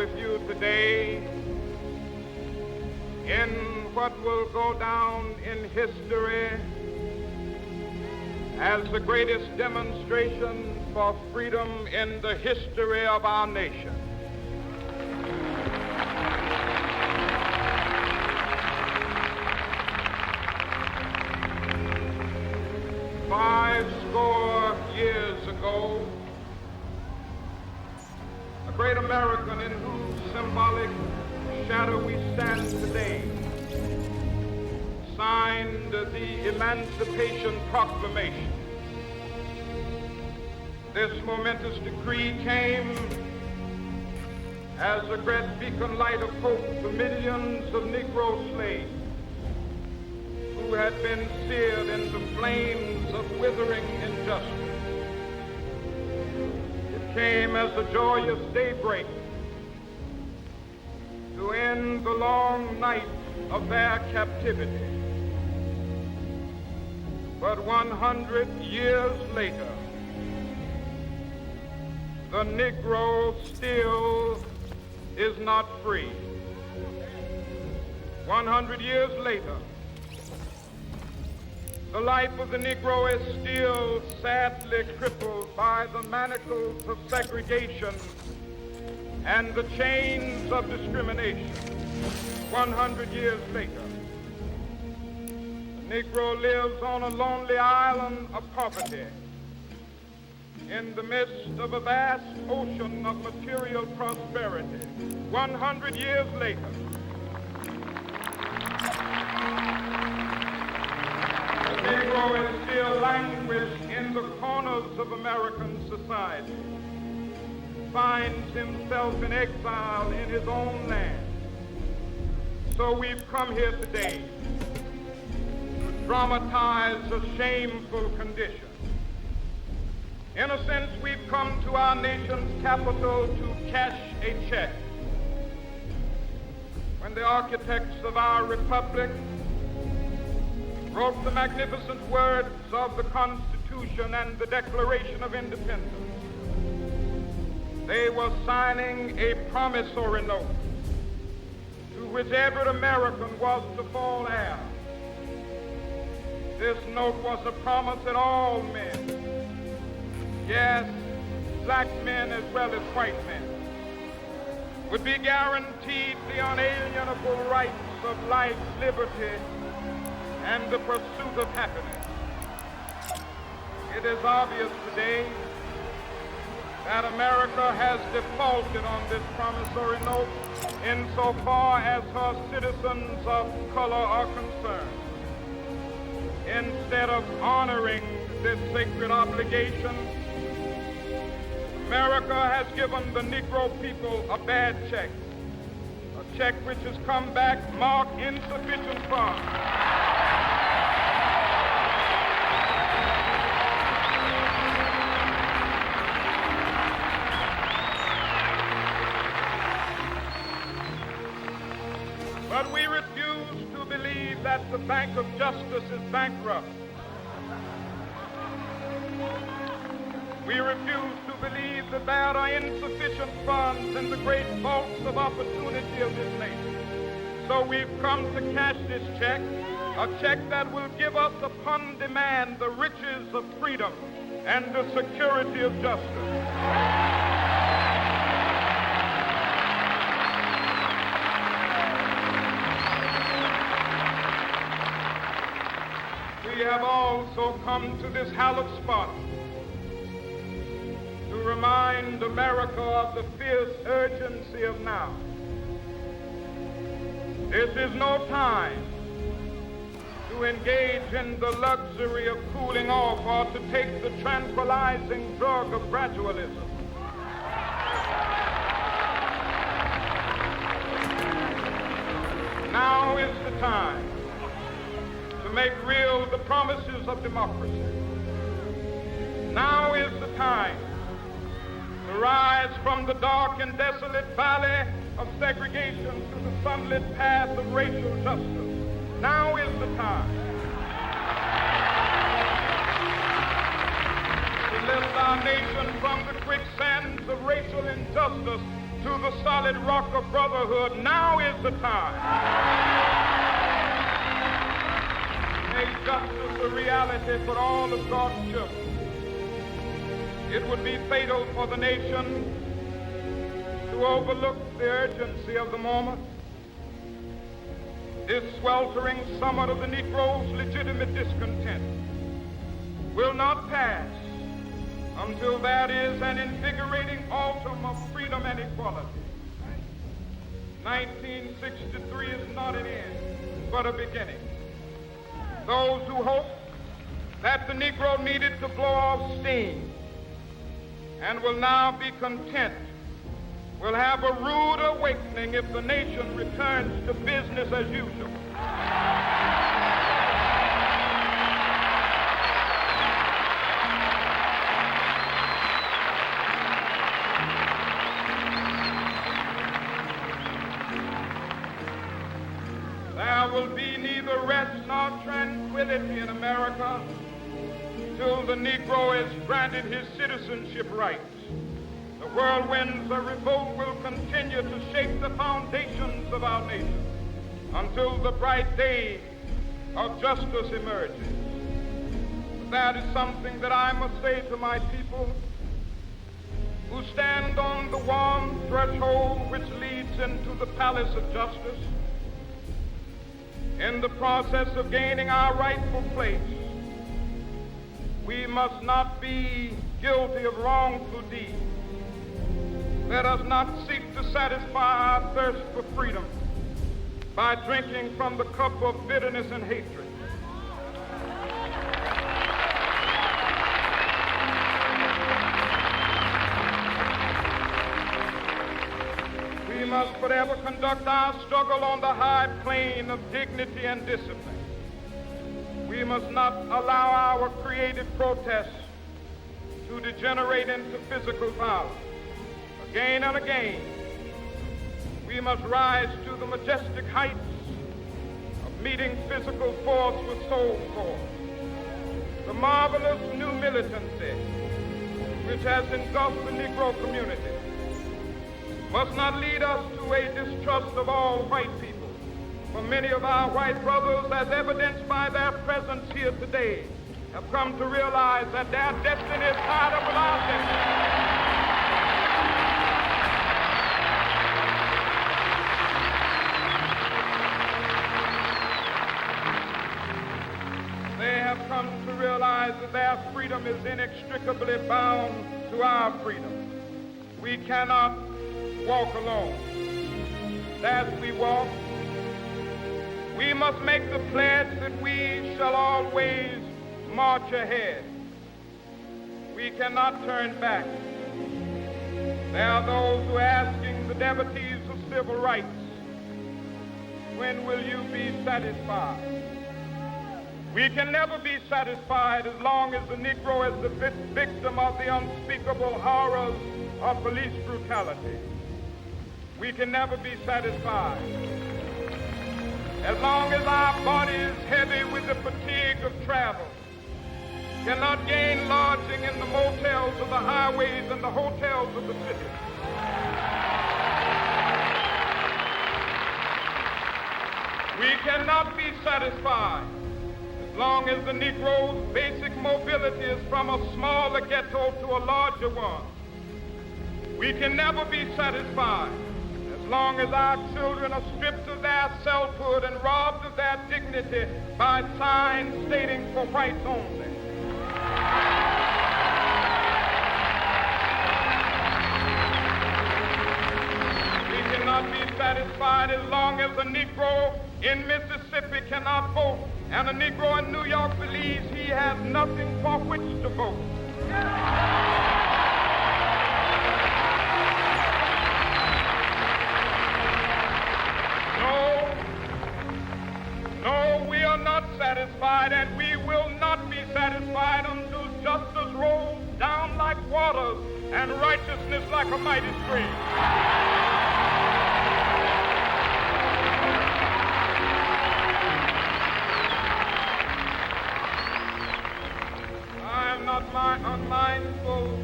with you today in what will go down in history as the greatest demonstration for freedom in the history of our nation. Fourscore years ago, a great American in whose symbolic shadow we stand today signed the Emancipation Proclamation. This momentous decree came as a great beacon light of hope to millions of Negro slaves who had been seared in the flames of withering injustice. It came as a joyous daybreak to end the long night of their captivity. But 100 years later, the Negro still is not free. 100 years later, the life of the Negro is still sadly crippled by the manacles of segregation and the chains of discrimination. 100 years later, the Negro lives on a lonely island of poverty in the midst of a vast ocean of material prosperity. 100 years later, the Negro is still languished in the corners of American society, finds himself in exile in his own land. So we've come here today to dramatize a shameful condition. In a sense, we've come to our nation's capital to cash a check. When the architects of our republic wrote the magnificent words of the Constitution and the Declaration of Independence, they were signing a promissory note to which every American was to fall heir. This note was a promise that all men, yes, black men as well as white men, would be guaranteed the unalienable rights of life, liberty, and the pursuit of happiness. It is obvious today that America has defaulted on this promissory note insofar as her citizens of color are concerned. Instead of honoring this sacred obligation, America has given the Negro people a bad check, a check which has come back marked insufficient funds. But we refuse to believe that the Bank of Justice is bankrupt. We refuse to believe that there are insufficient funds in the great vaults of opportunity of this nation. So we've come to cash this check, a check that will give us upon demand the riches of freedom and the security of justice. We have also come to this hallowed spot to remind America of the fierce urgency of now. This is no time to engage in the luxury of cooling off or to take the tranquilizing drug of gradualism. Now is the time to make real the promises of democracy. Now is the time to rise from the dark and desolate valley of segregation to the sunlit path of racial justice. Now is the time to lift our nation from the quicksands of racial injustice to the solid rock of brotherhood, now is the time. Make justice a reality for all of God's children. It would be fatal for the nation to overlook the urgency of the moment. This sweltering summit of the Negro's legitimate discontent will not pass until there is an invigorating autumn of freedom and equality. 1963 is not an end, but a beginning. Those who hope that the Negro needed to blow off steam and will now be content will have a rude awakening if the nation returns to business as usual. There will be neither rest nor tranquility in America till the Negro is granted his citizenship rights. The whirlwinds of revolt will continue to shake the foundations of our nation until the bright day of justice emerges. That is something that I must say to my people who stand on the warm threshold which leads into the palace of justice. In the process of gaining our rightful place, we must not be guilty of wrongful deeds. Let us not seek to satisfy our thirst for freedom by drinking from the cup of bitterness and hatred. We must forever conduct our struggle on the high plane of dignity and discipline. We must not allow our creative protests to degenerate into physical violence. Again and again, we must rise to the majestic heights of meeting physical force with soul force. The marvelous new militancy which has engulfed the Negro community must not lead us to a distrust of all white people. For many of our white brothers, as evidenced by their presence here today, have come to realize that their destiny is tied up with our destiny. They have come to realize that their freedom is inextricably bound to our freedom. We cannot walk alone. As we walk, we must make the pledge that we shall always march ahead. We cannot turn back. There are those who are asking the devotees of civil rights, when will you be satisfied? We can never be satisfied as long as the Negro is the victim of the unspeakable horrors of police brutality. We can never be satisfied as long as our body is heavy with the fatigue of travel, cannot gain lodging in the motels of the highways and the hotels of the city. We cannot be satisfied as long as the Negro's basic mobility is from a smaller ghetto to a larger one. We can never be satisfied as long as our children are stripped of their selfhood and robbed of their dignity by signs stating for whites only. We cannot be satisfied as long as a Negro in Mississippi cannot vote and a Negro in New York believes he has nothing for which to vote. No, we are not satisfied, and we will not be satisfied until justice rolls down like waters and righteousness like a mighty stream. I am not unmindful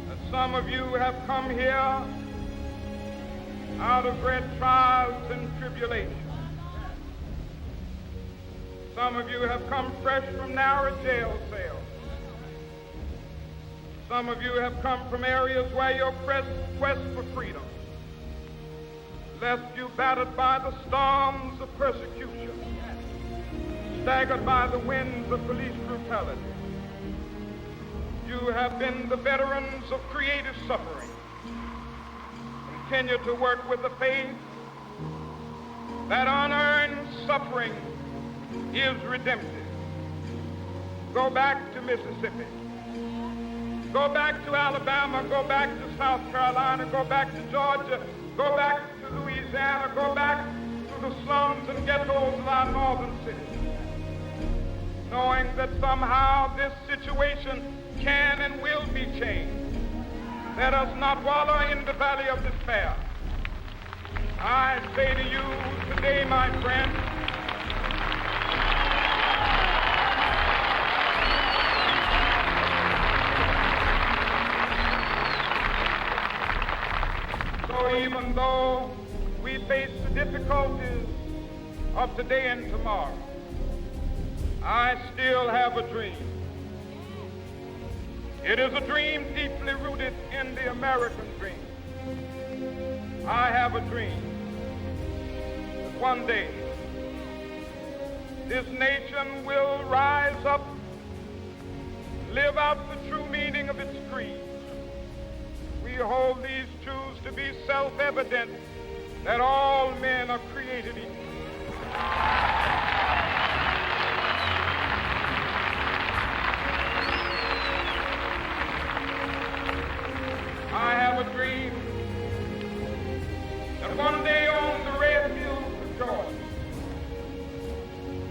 that Some of you have come here out of great trials and tribulations. Some of you have come fresh from narrow jail cells. Some of you have come from areas where your quest for freedom left you battered by the storms of persecution, staggered by the winds of police brutality. You have been the veterans of creative suffering. Continue to work with the faith that unearned suffering is redemptive. Go back to Mississippi. Go back to Alabama. Go back to South Carolina. Go back to Georgia. Go back to Louisiana. Go back to the slums and ghettos of our northern cities, knowing that somehow this situation can and will be changed. Let us not wallow in the valley of despair. I say to you today, my friend, so even though we face the difficulties of today and tomorrow, I still have a dream. It is a dream deeply rooted in the American dream. I have a dream that one day this nation will rise up, live out the true meaning of its creed. We hold these truths to be self-evident, that all men are created equal. I have a dream that one day on the red hills of Georgia,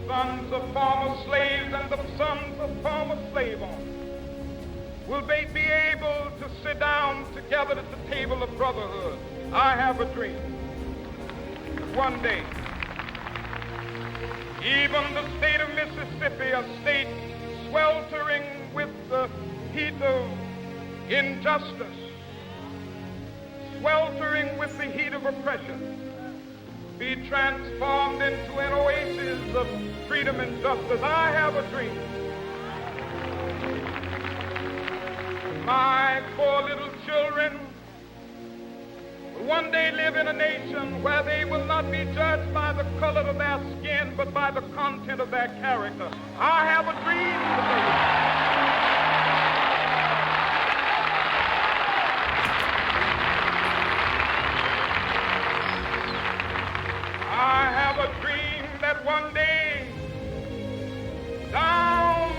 sons of former slaves and the sons of former slave owners will be able to sit down together at the table of brotherhood. I have a dream that one day, even the state of Mississippi, a state sweltering with the heat of injustice, sweltering with the heat of oppression, be transformed into an oasis of freedom and justice. I have a dream. My poor little children will one day live in a nation where they will not be judged by the color of their skin, but by the content of their character. I have a dream today. I have a dream that one day down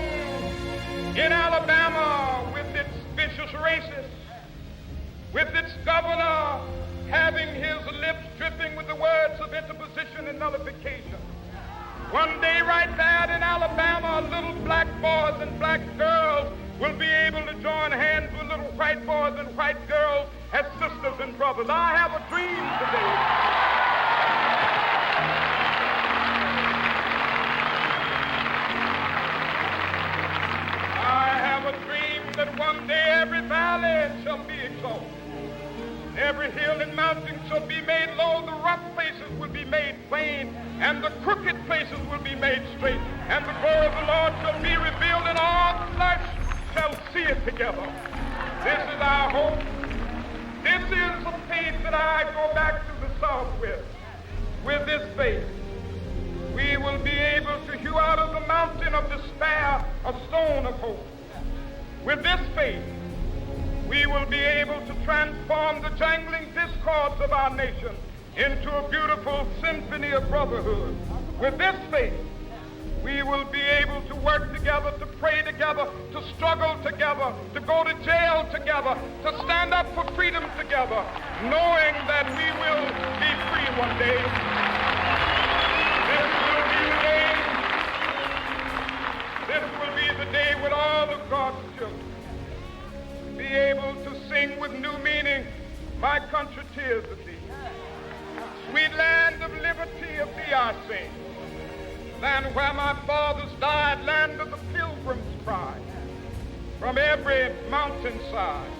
in Alabama, with its vicious racists, with its governor having his lips dripping with the words of interposition and nullification, one day right there in Alabama, little black boys and black girls will be able to join hands with little white boys and white girls as sisters and brothers. I have a dream today. That one day every valley shall be exalted, every hill and mountain shall be made low, the rough places will be made plain, and the crooked places will be made straight, and the glory of the Lord shall be revealed, and all flesh shall see it together. This is our hope. This is the faith that I go back to the South with. With this faith, we will be able to hew out of the mountain of despair a stone of hope. With this faith, we will be able to transform the jangling discords of our nation into a beautiful symphony of brotherhood. With this faith, we will be able to work together, to pray together, to struggle together, to go to jail together, to stand up for freedom together, knowing that we will be free one day. This will be the day with all of God's children be able to sing with new meaning, my country, tears of thee. Sweet land of liberty, of thee I sing. Land where my fathers died, land of the pilgrim's pride. From every mountainside,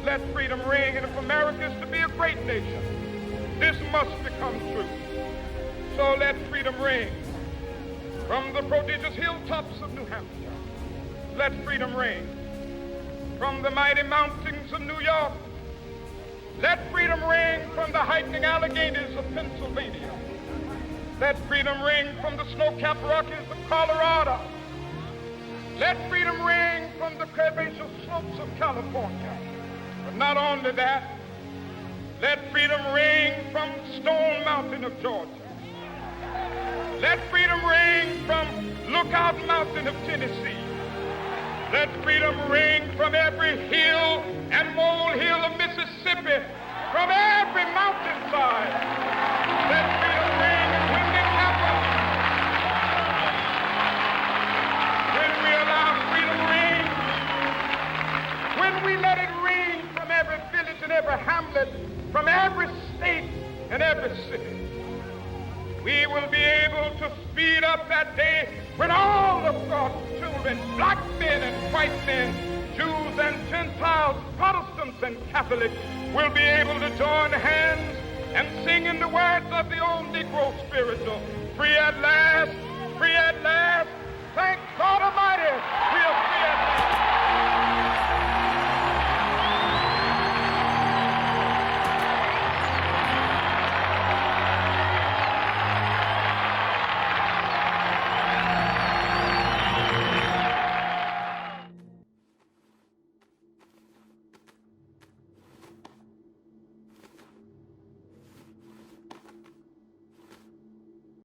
let freedom ring. And if America is to be a great nation, this must become true. So let freedom ring from the prodigious hilltops of New Hampshire. Let freedom ring from the mighty mountains of New York. Let freedom ring from the hiking Alleghenies of Pennsylvania. Let freedom ring from the snow-capped Rockies of Colorado. Let freedom ring from the curvaceous slopes of California. But not only that, let freedom ring from Stone Mountain of Georgia. Let freedom ring from Lookout Mountain of Tennessee. Let freedom ring from every hill and molehill of Mississippi, from every mountainside. Let freedom ring, and when it happens, when we allow freedom ring, when we let it ring from every village and every hamlet, from every state and every city, we will be able to speed up that day when all of God's children, black men and white men, Jews and Gentiles, Protestants and Catholics, will be able to join hands and sing in the words of the old Negro spiritual, free at last.